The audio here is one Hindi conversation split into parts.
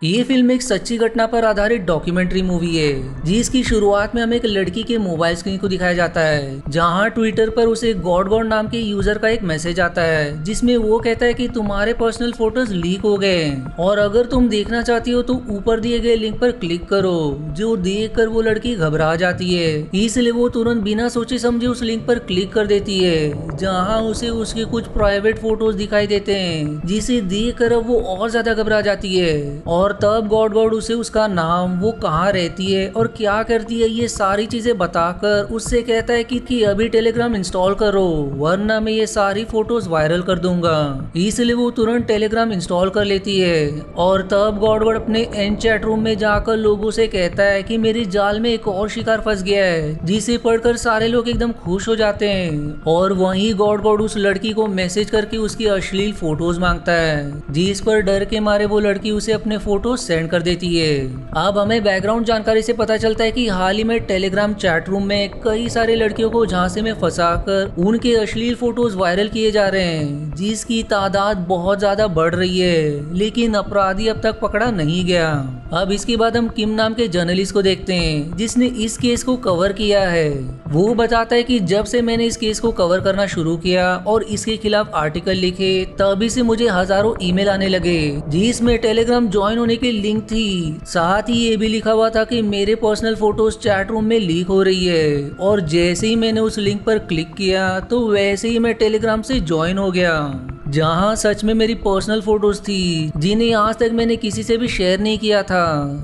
ये फिल्म एक सच्ची घटना पर आधारित डॉक्यूमेंट्री मूवी है जिसकी शुरुआत में हमें एक लड़की के मोबाइल स्क्रीन को दिखाया जाता है, जहां ट्विटर पर उसे गॉड गॉड नाम के यूजर का एक मैसेज आता है जिसमें वो कहता है कि तुम्हारे पर्सनल फोटोज लीक हो गए हैं और अगर तुम देखना चाहती हो तो ऊपर दिए गए लिंक पर क्लिक करो। जो देख कर वो लड़की घबरा जाती है, इसलिए वो तुरंत बिना सोचे समझे उस लिंक पर क्लिक कर देती है, जहाँ उसे उसके कुछ प्राइवेट फोटोज दिखाई देते हैं, जिसे देख कर अब वो और ज्यादा घबरा जाती है। और तब गॉड गॉड उसे उसका नाम, वो कहाँ रहती है और क्या करती है, ये सारी चीजें बताकर उससे कहता है कि अभी टेलीग्राम इंस्टॉल करो वरना मैं ये सारी फोटोज वायरल कर दूंगा। इसलिए वो तुरंत टेलीग्राम इंस्टॉल कर लेती है और तब गॉड गॉड अपने एंड चैट रूम में जाकर लोगों से कहता है कि मेरी जाल में एक और शिकार फंस गया है, जिसे पढ़कर सारे लोग एकदम खुश हो जाते हैं। और वहीं गॉड गॉड उस लड़की को मैसेज करके उसकी अश्लील फोटोज मांगता है, जिस पर डर के मारे वो लड़की उसे अपने फोटो सेंड कर देती है। अब हमें बैकग्राउंड जानकारी से पता चलता है कि हाल ही में टेलीग्राम चैट रूम में कई सारे लड़कियों को झांसे में फंसाकर उनके अश्लील फोटोज वायरल किए जा रहे हैं, जिसकी तादाद बहुत ज्यादा बढ़ रही है, लेकिन अपराधी अब तक पकड़ा नहीं गया। अब इसके बाद हम किम नाम के जर्नलिस्ट को देखते हैं जिसने इस केस को कवर किया है। वो बताता है कि जब से मैंने इस केस को कवर करना शुरू किया और इसके खिलाफ आर्टिकल लिखे, तभी से मुझे हजारों ईमेल आने लगे जिसमें टेलीग्राम ज्वाइन होने की लिंक थी। साथ ही ये भी लिखा हुआ था कि मेरे पर्सनल फोटोज चैट रूम में लीक हो रही है, और जैसे ही मैंने उस लिंक पर क्लिक किया तो वैसे ही मैं टेलीग्राम से ज्वाइन हो गया, जहां सच में मेरी पर्सनल फोटोज थी जिन्हें आज तक मैंने किसी से भी शेयर नहीं किया था।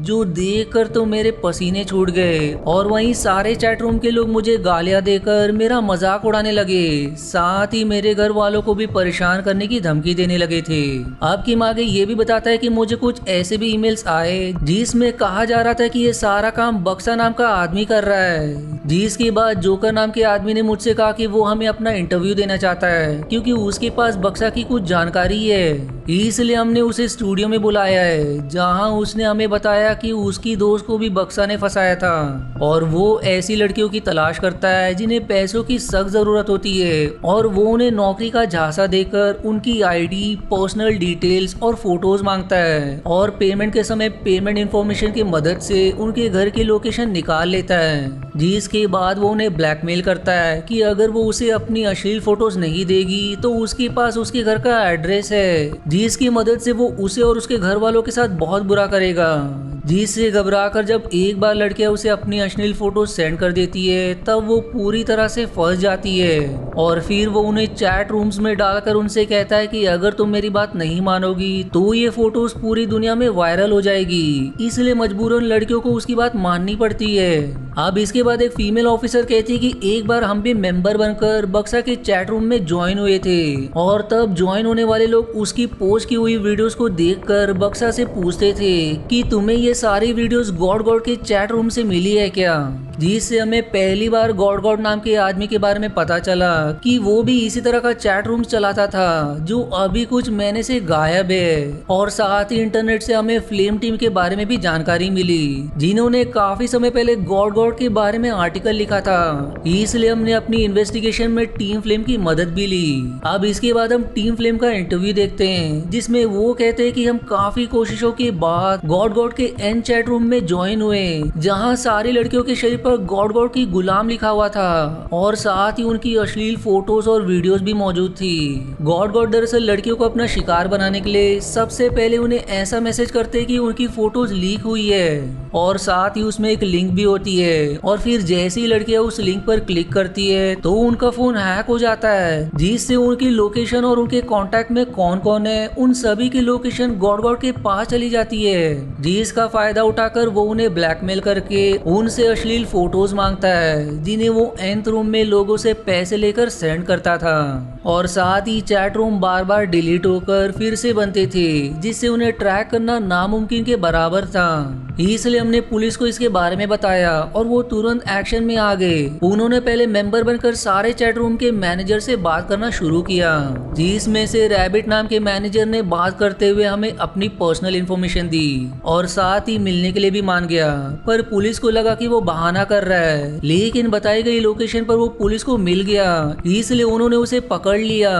जो देखकर तो मेरे पसीने छूट गए और वहीं सारे चैट रूम के लोग मुझे गालियां देकर मेरा मजाक उड़ाने लगे, साथ ही मेरे घर वालों को भी परेशान करने की धमकी देने लगे थे। अब किम आगे ये भी बताता है कि मुझे कुछ ऐसे भी ईमेल्स आए जिसमें कहा जा रहा था कि ये सारा काम बक्सा नाम का आदमी कर रहा है, जिसके बाद जोकर नाम के आदमी ने मुझसे कहा कि वो हमें अपना इंटरव्यू देना चाहता है क्योंकि उसके पास बक्सा की कुछ जानकारी है। इसलिए हमने उसे स्टूडियो में बुलाया है, जहां उसने हमें बताया कि उसकी दोस्त को भी बक्सा ने फंसाया था और वो ऐसी लड़कियों की तलाश करता है जिन्हें पैसों की सख्त जरूरत होती है, और वो उन्हें नौकरी का झांसा देकर उनकी आईडी, पर्सनल डिटेल्स और फोटोज मांगता है, और पेमेंट के समय पेमेंट इंफॉर्मेशन की मदद से उनके घर की लोकेशन निकाल लेता है, जिसके बाद वो उन्हें ब्लैकमेल करता है कि अगर वो उसे अपनी अश्लील फोटोज नहीं देगी तो उसके पास उसके घर का एड्रेस है, जिसकी मदद से वो उसे और उसके घर वालों के साथ बहुत बुरा करेगा। जिससे घबराकर जब एक बार लड़कियां उसे अपनी अश्लील फोटो सेंड कर देती है, तब वो पूरी तरह से फंस जाती है और फिर वो उन्हें चैट रूम्स में डालकर उनसे कहता है कि अगर तुम मेरी बात नहीं मानोगी तो ये फोटोज पूरी दुनिया में वायरल हो जाएगी, इसलिए मजबूरन लड़कियों को उसकी बात माननी पड़ती है। अब इसके बाद एक फीमेल ऑफिसर कहती है कि एक बार हम भी मेंबर बनकर बक्सा के चैट रूम में ज्वाइन हुए थे, और तब ज्वाइन होने वाले लोग उसकी पोस्ट की हुई वीडियोस को देखकर बक्सा से पूछते थे कि तुम्हें ये सारी वीडियोस गॉड गॉड के चैट रूम से मिली है क्या, जिससे हमें पहली बार गॉड गॉड नाम के आदमी के बारे में पता चला कि वो भी इसी तरह का चैट रूम चलाता था जो अभी कुछ महीने से गायब है। और साथ ही इंटरनेट से हमें फ्लेम टीम के बारे में भी जानकारी मिली, जिन्होंने काफी समय पहले गॉड गॉड के बारे में आर्टिकल लिखा था, इसलिए हमने अपनी इन्वेस्टिगेशन में टीम फ्लेम की मदद भी ली। अब इसके बाद हम टीम फ्लेम का इंटरव्यू देखते हैं जिसमें वो कहते हैं कि हम काफी कोशिशों के बाद गॉड गॉड के एन चैट रूम में ज्वाइन हुए, जहां सारी लड़कियों के शरीर पर गॉड गॉड की गुलाम लिखा हुआ था और साथ ही उनकी अश्लील फोटोज और वीडियोस भी मौजूद थी। गॉड गॉड दरअसल लड़कियों को अपना शिकार बनाने के लिए सबसे पहले उन्हें ऐसा मैसेज करते हैं कि उनकी फोटोज लीक हुई है, और साथ ही उसमें एक लिंक भी होती है, और फिर जैसे ही लड़कियां उस लिंक पर क्लिक करती है तो उनका फोन हैक हो जाता है, जिससे उनकी लोकेशन और उनके कांटेक्ट में कौन कौन है उन सभी की लोकेशन गॉड गॉड के पास चली जाती है, जिसका फायदा उठाकर वो उन्हें ब्लैकमेल करके उनसे अश्लील फोटोज मांगता है, जिन्हें वो एंथ रूम में लोगों से पैसे लेकर सेंड करता था। और साथ ही चैट रूम बार बार डिलीट होकर फिर से बनते थे, जिससे उन्हें ट्रैक करना नामुमकिन के बराबर था। इसलिए हमने पुलिस को इसके बारे में बताया और वो तुरंत एक्शन में आ गए। उन्होंने पहले मेंबर बनकर सारे चैट रूम के मैनेजर से बात करना शुरू किया, जिसमें से रैबिट नाम के मैनेजर ने बात करते हुए हमें अपनी पर्सनल इन्फॉर्मेशन दी और साथ ही मिलने के लिए भी मान गया। पर पुलिस को लगा कि वो बहाना कर रहा है, लेकिन बताई गई लोकेशन पर वो पुलिस को मिल गया, इसलिए उन्होंने उसे पकड़ लिया।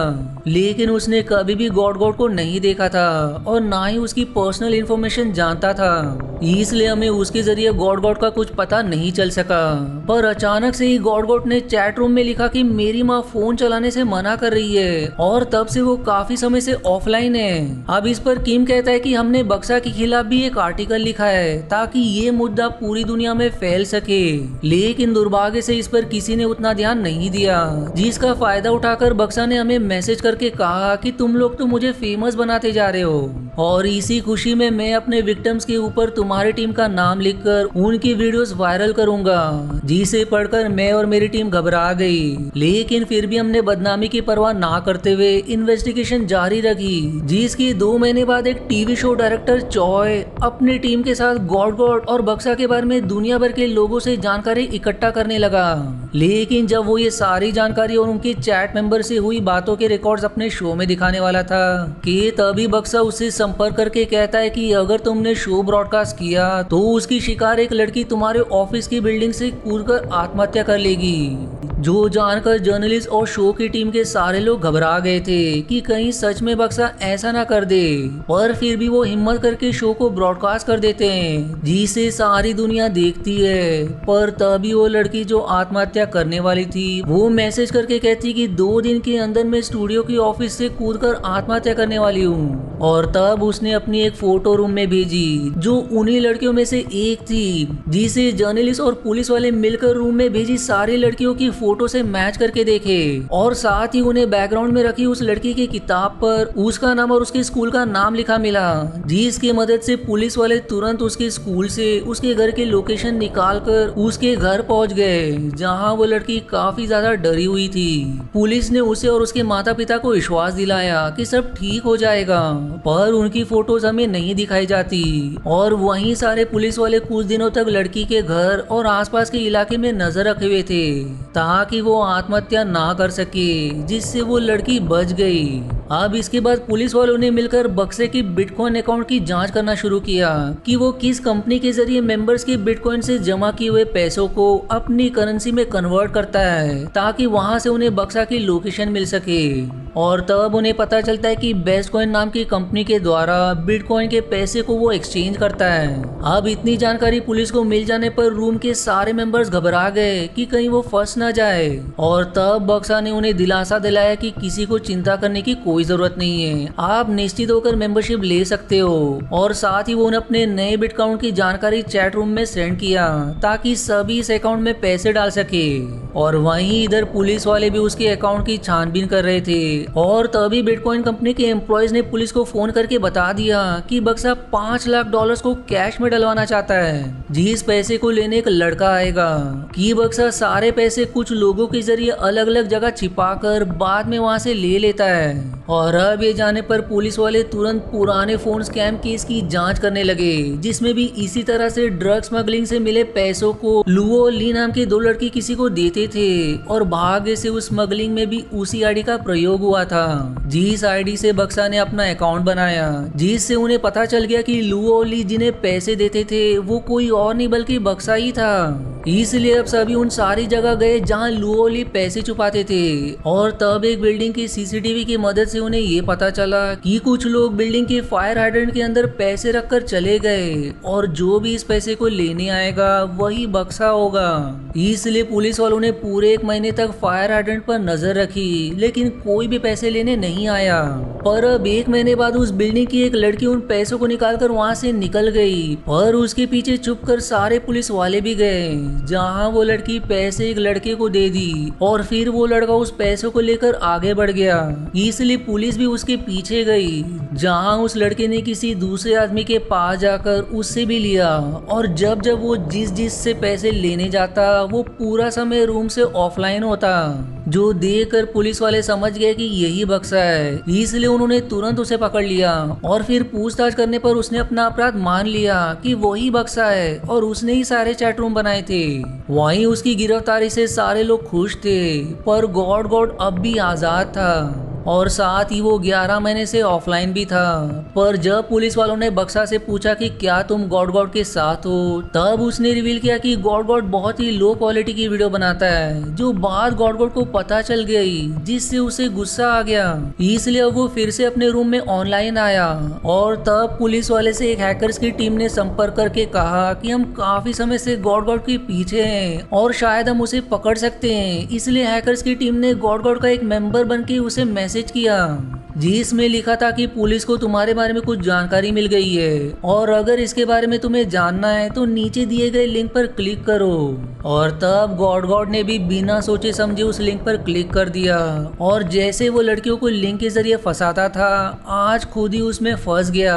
लेकिन उसने कभी भी गॉड को नहीं देखा था और ना ही उसकी पर्सनल इन्फॉर्मेशन जानता था, इसलिए हमें उसके जरिए गॉड का कुछ पता नहीं चल सका। पर अचानक से ही गॉड ने चैट रूम में लिखा कि मेरी माँ फोन चलाने से मना कर रही है और तब से वो काफी समय से ऑफलाइन है। अब इस पर किम कहता है कि हमने बक्सा के खिलाफ भी एक आर्टिकल लिखा है ताकि ये मुद्दा पूरी दुनिया में फैल सके, लेकिन दुर्भाग्य से इस पर किसी ने उतना ध्यान नहीं दिया, जिसका फायदा उठाकर बक्सा ने हमें मैसेज करके कहा कि तुम लोग तो मुझे फेमस बनाते जा रहे हो और इसी खुशी में मैं अपने विक्टिम्स के ऊपर तुम्हारी टीम का नाम लिखकर उनकी वीडियोस वायरल करूंगा, जिसे पढ़कर मैं और मेरी टीम घबरा गई। लेकिन फिर भी हमने बदनामी की परवाह ना करते हुए इन्वेस्टिगेशन जारी रखी, जिसकी 2 महीने बाद एक टीवी शो डायरेक्टर चॉय अपनी टीम के साथ गॉड और बक्सा के बारे में दुनिया भर के लोगों से जानकारी इकट्ठा करने लगा। लेकिन जब वो ये सारी जानकारी और उनके चैट मेंबर से हुई बातों के रिकॉर्ड्स अपने शो में दिखाने वाला था कि तभी बक्सा उससे संपर्क करके कहता है कि अगर तुमने शो ब्रॉडकास्ट किया तो उसकी शिकार एक लड़की तुम्हारे ऑफिस की बिल्डिंग से कूदकर आत्महत्या कर लेगी। जो जानकर जर्नलिस्ट और शो की टीम के सारे लोग घबरा गए थे कि कहीं सच में बक्सा ऐसा ना कर दे, पर फिर भी वो हिम्मत करके शो को ब्रॉडकास्ट कर देते हैं, जिसे सारी दुनिया देखती है। पर तभी वो लड़की जो आत्महत्या करने वाली थी वो मैसेज करके कहती कि 2 दिन के अंदर मैं स्टूडियो की ऑफिस से कूदकर आत्महत्या करने वाली हूँ। और तब उसने अपनी एक फोटो रूम में भेजी जो उन्हीं लड़कियों में से एक थी, जिसे जर्नलिस्ट और पुलिस वाले मिलकर रूम में भेजी सारी लड़कियों की फोटो से मैच करके देखे और साथ ही उन्हें बैकग्राउंड में रखी उस लड़की की किताब पर उसका नाम और उसके स्कूल का नाम लिखा मिला, जिसकी मदद से पुलिस वाले तुरंत उसके स्कूल से उसके घर के लोकेशन निकालकर उसके घर पहुंच गए, जहां वो लड़की काफी ज्यादा डरी हुई थी। पुलिस ने उसे और उसके माता पिता को विश्वास दिलाया कि सब ठीक हो जाएगा, पर उनकी फोटोज हमें नहीं दिखाई जाती और वहीं सारे पुलिस वाले कुछ दिनों तक लड़की के घर और आसपास के इलाके में नजर रखे हुए थे ताकि वो आत्महत्या ना कर सके, जिससे वो लड़की बच गई। अब इसके बाद पुलिस वालों ने मिलकर बक्से की बिटकॉइन अकाउंट की जांच करना शुरू किया कि वो किस कंपनी के जरिए मेंबर्स के बिटकॉइन से जमा किए हुए पैसों को अपनी करेंसी में कन्वर्ट करता है ताकि वहां से उन्हें बक्सा की लोकेशन मिल सके। और तब उन्हें पता चलता है कि बेस्ट कॉइन नाम की कंपनी के द्वारा बिटकॉइन के पैसे को वो एक्सचेंज करता है। अब इतनी जानकारी पुलिस को मिल जाने पर रूम के सारे मेंबर्स घबरा गए कि कहीं वो फंस ना जाए और तब बक्सा ने उन्हें दिलासा दिलाया कि किसी को चिंता करने की कोई जरूरत नहीं है, आप निश्चित होकर मेंबरशिप ले सकते हो। और साथ ही वो उन्हें अपने नए बिट अकाउंट की जानकारी चैट रूम में सेंड किया ताकि सभी इस अकाउंट में पैसे डाल सके। और वहीं इधर पुलिस वाले भी उसके अकाउंट की छानबीन कर रहे थे और तभी बिटकॉइन कंपनी के एम्प्लॉयज ने पुलिस को फोन करके बता दिया कि बक्सा $5 लाख को कैश में डलवाना चाहता है, जिस पैसे को लेने एक लड़का आएगा। कि बक्सा सारे पैसे कुछ लोगों के जरिए अलग अलग जगह छिपाकर बाद में वहां से ले लेता है। और अब ये जाने पर पुलिस वाले तुरंत पुराने फोन स्कैम केस की जांच करने लगे, जिसमें भी इसी तरह से ड्रग स्मगलिंग से मिले पैसों को लुओ और ली नाम के 2 लड़के किसी को देते थे और भाग्य से उस स्मगलिंग में भी उसी आईडी का प्रयोग हुआ था, जिस आईडी से बक्सा ने अपना अकाउंट बनाया, जिससे उन्हें पता चल गया कि लुओ और ली जिन्हें पैसे देते थे वो कोई और नहीं बल्कि बक्सा ही था। इसलिए अब सभी उन सारी जगह गए जहां लुओ और ली पैसे छुपाते थे। और तब एक बिल्डिंग की सीसीटीवी की मदद से उन्हें ये पता चला कि कुछ लोग बिल्डिंग के फायर हाइड्रेंट के अंदर पैसे रखकर चले गए और जो भी इस पैसे को लेने आएगा वही बक्सा होगा। इसलिए पुलिस वालों ने पूरे 1 महीने तक फायर हाइड्रेंट पर नजर रखी, लेकिन कोई भी पैसे लेने नहीं आया। पर अब 1 महीने बाद उस बिल्डिंग की एक लड़की उन पैसों को निकालकर वहां से निकल गई, पर उसके पीछे छुपकर सारे पुलिस वाले भी गए, जहां वो लड़की पैसे एक लड़के को दे दी और फिर वो लड़का उस पैसों को लेकर आगे बढ़ गया। इसलिए पुलिस भी उसके पीछे गई, जहां उस लड़के ने किसी दूसरे आदमी के पास जाकर उससे भी लिया। और जब जब वो जिस से पैसे लेने जाता वो पूरा समय रूम से ऑफलाइन होता, जो देखकर पुलिस वाले समझ गए कि यही बक्सा है। इसलिए उन्होंने तुरंत उसे पकड़ लिया और फिर पूछताछ करने पर उसने अपना अपराध मान लिया कि वही बक्सा है और उसने ही सारे चैट रूम बनाए थे। वहीं उसकी गिरफ्तारी से सारे लोग खुश थे, पर गॉड अब भी आजाद था और साथ ही वो 11 महीने से ऑफलाइन भी था। पर जब पुलिस वालों ने बक्सा से पूछा कि क्या तुम गॉड के साथ हो, तब उसने रिवील किया कि गॉड बहुत ही लो क्वालिटी की वीडियो बनाता है, जो बात गॉड को पता चल गई, जिससे उसे गुस्सा आ गया। इसलिए वो फिर से अपने रूम में ऑनलाइन आया और तब पुलिस वाले से एक हैकर्स की टीम ने संपर्क करके कहा कि हम काफी समय से गॉड के पीछे हैं और शायद हम उसे पकड़ सकते हैं। इसलिए हैकर्स की टीम ने गॉड का एक मेंबर बन के उसे मैसेज किया, जिसमें लिखा था कि पुलिस को तुम्हारे बारे में कुछ जानकारी मिल गई है और अगर इसके बारे में तुम्हें जानना है तो नीचे दिए गए लिंक पर क्लिक करो। और तब गॉड ने भी बिना सोचे समझे उस लिंक पर क्लिक कर दिया और जैसे वो लड़कियों को लिंक के जरिए फंसाता था, आज खुद ही उसमें फंस गया।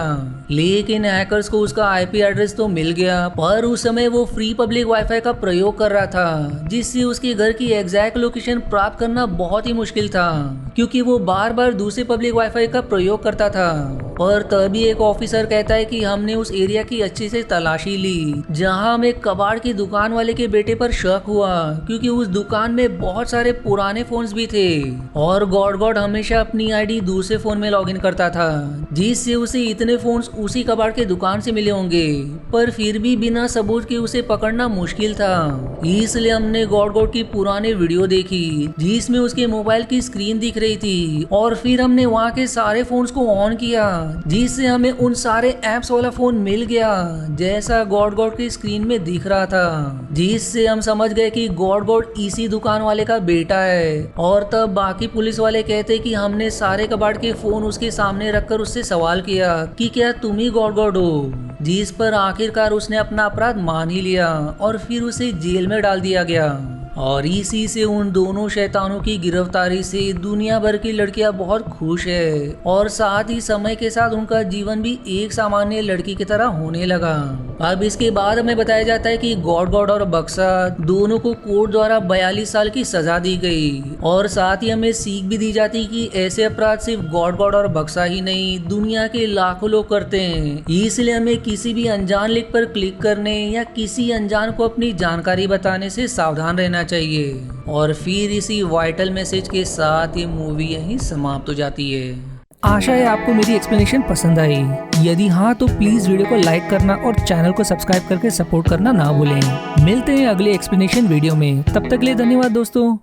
लेकिन हैकर्स को उसका आईपी एड्रेस तो मिल गया, पर उस समय वो फ्री पब्लिक वाईफाई का प्रयोग कर रहा था, जिससे उसके घर की एग्जैक्ट लोकेशन प्राप्त करना बहुत ही मुश्किल था, क्योंकि वो बार बार दूसरे पब्लिक वाईफाई का प्रयोग करता था। पर तभी एक ऑफिसर कहता है कि हमने उस एरिया की अच्छे से तलाशी ली, जहां हमें कबाड़ की दुकान वाले के बेटे पर शक हुआ, क्योंकि उस दुकान में बहुत सारे पुराने फोन्स भी थे और गॉड हमेशा अपनी आईडी दूसरे फोन में लॉगिन करता था, जिससे उसे इतने फोन्स उसी कबाड़ के दुकान से मिले होंगे। पर फिर भी बिना सबूत के उसे पकड़ना मुश्किल था। इसलिए हमने गॉड की पुरानी वीडियो देखी, जिसमें उसके मोबाइल की स्क्रीन दिख रही थी और फिर हमने वहाँ के सारे फोन्स को ऑन किया, जिससे हमें उन सारे एप्स वाला फोन मिल गया जैसा गॉड की स्क्रीन में दिख रहा था, जिससे हम समझ गए कि गॉड इसी दुकान वाले का बेटा है। और तब बाकी पुलिस वाले कहते कि हमने सारे कबाड़ के फोन उसके सामने रखकर उससे सवाल किया कि क्या तुम ही गॉड हो, जिस पर आखिरकार उसने अपना अपराध मान ही लिया और फिर उसे जेल में डाल दिया गया। और इसी से उन दोनों शैतानों की गिरफ्तारी से दुनिया भर की लड़कियां बहुत खुश है और साथ ही समय के साथ उनका जीवन भी एक सामान्य लड़की की तरह होने लगा। अब इसके बाद हमें बताया जाता है कि गॉड और बक्सा दोनों को कोर्ट द्वारा 42 साल की सजा दी गई और साथ ही हमें सीख भी दी जाती कि ऐसे अपराध सिर्फ गॉड और बक्सा ही नहीं, दुनिया के लाखों लोग करते हैं। इसलिए हमें किसी भी अनजान लिंक पर क्लिक करने या किसी अनजान को अपनी जानकारी बताने से सावधान रहना चाहिए। और फिर इसी वाइटल मैसेज के साथ ये मूवी यहीं समाप्त हो जाती है। आशा है आपको मेरी एक्सप्लेनेशन पसंद आई। यदि हाँ तो प्लीज वीडियो को लाइक करना और चैनल को सब्सक्राइब करके सपोर्ट करना ना भूलें। मिलते हैं अगले एक्सप्लेनेशन वीडियो में, तब तक के लिए धन्यवाद दोस्तों।